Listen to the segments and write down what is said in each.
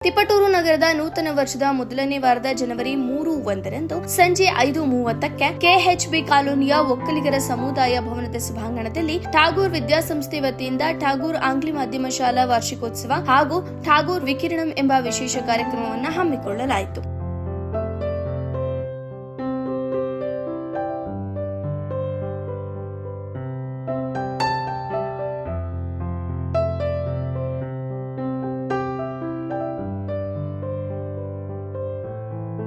ತಿಪಟೂರು ನಗರದ ನೂತನ ವರ್ಷದ ಮೊದಲನೇ ವಾರದ ಜನವರಿ 3 ಸಂಜೆ 5:30ಕ್ಕೆ ಕೆಎಚ್ಬಿ ಕಾಲೋನಿಯ ಒಕ್ಕಲಿಗರ ಸಮುದಾಯ ಭವನದ ಸಭಾಂಗಣದಲ್ಲಿ ಠಾಗೂರ್ ವಿದ್ಯಾಸಂಸ್ಥೆ ವತಿಯಿಂದ ಠಾಗೂರ್ ಆಂಗ್ಲ ಮಾಧ್ಯಮ ಶಾಲಾ ವಾರ್ಷಿಕೋತ್ಸವ ಹಾಗೂ ಠಾಗೂರ್ ವಿಕಿರಣಂ ಎಂಬ ವಿಶೇಷ ಕಾರ್ಯಕ್ರಮವನ್ನು ಹಮ್ಮಿಕೊಳ್ಳಲಾಯಿತು.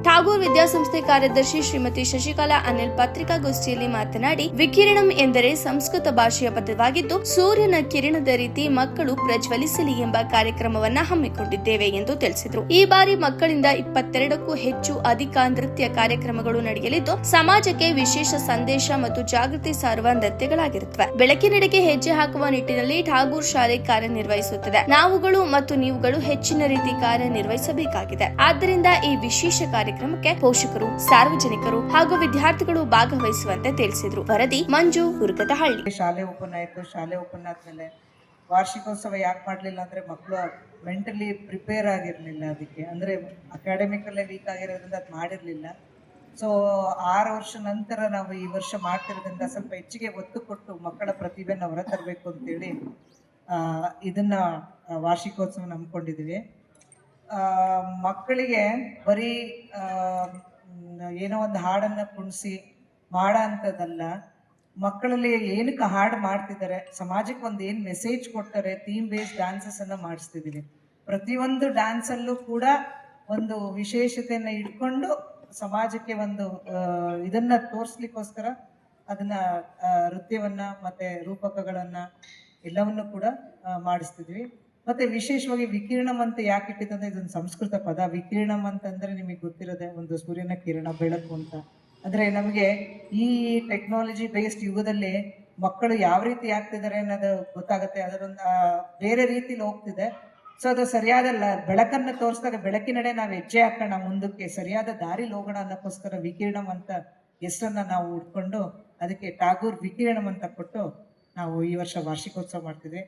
ಠಾಗೂರ್ ವಿದ್ಯಾಸಂಸ್ಥೆ ಕಾರ್ಯದರ್ಶಿ ಶ್ರೀಮತಿ ಶಶಿಕಲಾ ಅನಿಲ್ ಪತ್ರಿಕಾಗೋಷ್ಠಿಯಲ್ಲಿ ಮಾತನಾಡಿ, ವಿಕಿರಣಂ ಎಂದರೆ ಸಂಸ್ಕೃತ ಭಾಷೆಯ ಪದವಾಗಿದ್ದು ಸೂರ್ಯನ ಕಿರಣದ ರೀತಿ ಮಕ್ಕಳು ಪ್ರಜ್ವಲಿಸಲಿ ಎಂಬ ಕಾರ್ಯಕ್ರಮವನ್ನ ಹಮ್ಮಿಕೊಂಡಿದ್ದೇವೆ ಎಂದು ತಿಳಿಸಿದರು. ಈ ಬಾರಿ ಮಕ್ಕಳಿಂದ 22ಕ್ಕೂ ಹೆಚ್ಚು ಅಧಿಕ ನೃತ್ಯ ಕಾರ್ಯಕ್ರಮಗಳು ನಡೆಯಲಿದ್ದು ಸಮಾಜಕ್ಕೆ ವಿಶೇಷ ಸಂದೇಶ ಮತ್ತು ಜಾಗೃತಿ ಸಾರುವ ನೃತ್ಯಗಳಾಗಿರುತ್ತವೆ. ಬೆಳಕಿನೆಡೆಗೆ ಹೆಜ್ಜೆ ಹಾಕುವ ನಿಟ್ಟಿನಲ್ಲಿ ಠಾಗೂರ್ ಶಾಲೆ ಕಾರ್ಯನಿರ್ವಹಿಸುತ್ತದೆ. ನಾವುಗಳು ಮತ್ತು ನೀವುಗಳು ಹೆಚ್ಚಿನ ರೀತಿ ಕಾರ್ಯನಿರ್ವಹಿಸಬೇಕಾಗಿದೆ. ಆದ್ದರಿಂದ ಈ ವಿಶೇಷ ಕಾರ್ಯಕ್ರಮಕ್ಕೆ ಪೋಷಕರು, ಸಾರ್ವಜನಿಕರು ಹಾಗೂ ವಿದ್ಯಾರ್ಥಿಗಳು ಭಾಗವಹಿಸುವಂತೆ ತಿಳಿಸಿದರು. ವರದಿ ಮಂಜು ಹುರ್ಗದಹಳ್ಳಿ. ಶಾಲೆ ಓಪನ್ ಆಯ್ತು. ಶಾಲೆ ಓಪನ್ ಆದ್ಮೇಲೆ ವಾರ್ಷಿಕೋತ್ಸವ ಯಾಕೆ ಮಾಡ್ಲಿಲ್ಲ ಅಂದ್ರೆ ಮಕ್ಕಳು ಮೆಂಟಲಿ ಪ್ರಿಪೇರ್ ಆಗಿರ್ಲಿಲ್ಲ. ಅದಕ್ಕೆ ಅಂದ್ರೆ ಅಕಾಡೆಮಿಕಲ್ಲೇ ವೀಕ್ ಆಗಿರೋದ್ರಿಂದ ಅದು ಮಾಡಿರ್ಲಿಲ್ಲ. ಸೊ 6 ವರ್ಷ ನಂತರ ನಾವು ಈ ವರ್ಷ ಮಾಡ್ತಿರೋದ್ರಿಂದ ಸ್ವಲ್ಪ ಹೆಚ್ಚಿಗೆ ಒತ್ತು ಕೊಟ್ಟು ಮಕ್ಕಳ ಪ್ರತಿಭೆನ ಹೊರತರಬೇಕು ಅಂತೇಳಿ ಇದನ್ನ ವಾರ್ಷಿಕೋತ್ಸವ ನಂಬ್ಕೊಂಡಿದೀವಿ. ಮಕ್ಕಳಿಗೆ ಬರೀ ಏನೋ ಒಂದು ಹಾಡನ್ನ ಕುಣಿಸಿ ಮಾಡೋ ಅಂಥದ್ದಲ್ಲ. ಮಕ್ಕಳಲ್ಲಿ ಏನಕ್ಕೆ ಹಾಡು ಮಾಡ್ತಿದ್ದಾರೆ, ಸಮಾಜಕ್ಕೆ ಒಂದು ಏನು ಮೆಸೇಜ್ ಕೊಡ್ತಾರೆ, ಥೀಮ್ ಬೇಸ್ಡ್ ಡ್ಯಾನ್ಸಸ್ ಅನ್ನ ಮಾಡಿಸ್ತಿದ್ದೀವಿ. ಪ್ರತಿಯೊಂದು ಡ್ಯಾನ್ಸಲ್ಲೂ ಕೂಡ ಒಂದು ವಿಶೇಷತೆಯನ್ನ ಇಟ್ಕೊಂಡು ಸಮಾಜಕ್ಕೆ ಒಂದು ಇದನ್ನ ತೋರಿಸ್ಲಿಕ್ಕೋಸ್ಕರ ಅದನ್ನ ನೃತ್ಯವನ್ನ ಮತ್ತೆ ರೂಪಕಗಳನ್ನ ಎಲ್ಲವನ್ನು ಕೂಡ ಮಾಡಿಸ್ತಿದ್ವಿ. ಮತ್ತೆ ವಿಶೇಷವಾಗಿ ವಿಕಿರಣಂ ಅಂತ ಯಾಕೆ ಇಟ್ಟಿತ್ತಂದ್ರೆ ಇದೊಂದು ಸಂಸ್ಕೃತ ಪದ. ವಿಕಿರಣಂ ಅಂತಂದ್ರೆ ನಿಮಗೆ ಗೊತ್ತಿರೋದೆ ಒಂದು ಸೂರ್ಯನ ಕಿರಣ, ಬೆಳಕು ಅಂತ. ಅಂದ್ರೆ ನಮಗೆ ಈ ಟೆಕ್ನಾಲಜಿ ಬೇಸ್ಡ್ ಯುಗದಲ್ಲಿ ಮಕ್ಕಳು ಯಾವ ರೀತಿ ಆಗ್ತಿದ್ದಾರೆ ಅನ್ನೋದು ಗೊತ್ತಾಗುತ್ತೆ. ಅದರೊಂದು ಬೇರೆ ರೀತಿಲಿ ಹೋಗ್ತಿದೆ. ಸೊ ಅದು ಸರಿಯಾದ ಬೆಳಕನ್ನ ತೋರಿಸಿದಾಗ ಬೆಳಕಿನಡೆ ನಾವು ಹೆಜ್ಜೆ ಹಾಕೋಣ, ಮುಂದಕ್ಕೆ ಸರಿಯಾದ ದಾರಿಲಿ ಹೋಗೋಣ ಅನ್ನೋಕ್ಕೋಸ್ಕರ ವಿಕಿರಣಂ ಅಂತ ಹೆಸರನ್ನ ನಾವು ಉಟ್ಕೊಂಡು ಅದಕ್ಕೆ ಠಾಗೂರ್ ವಿಕಿರಣಂ ಅಂತ ಕೊಟ್ಟು ನಾವು ಈ ವರ್ಷ ವಾರ್ಷಿಕೋತ್ಸವ ಮಾಡ್ತಿದ್ವಿ.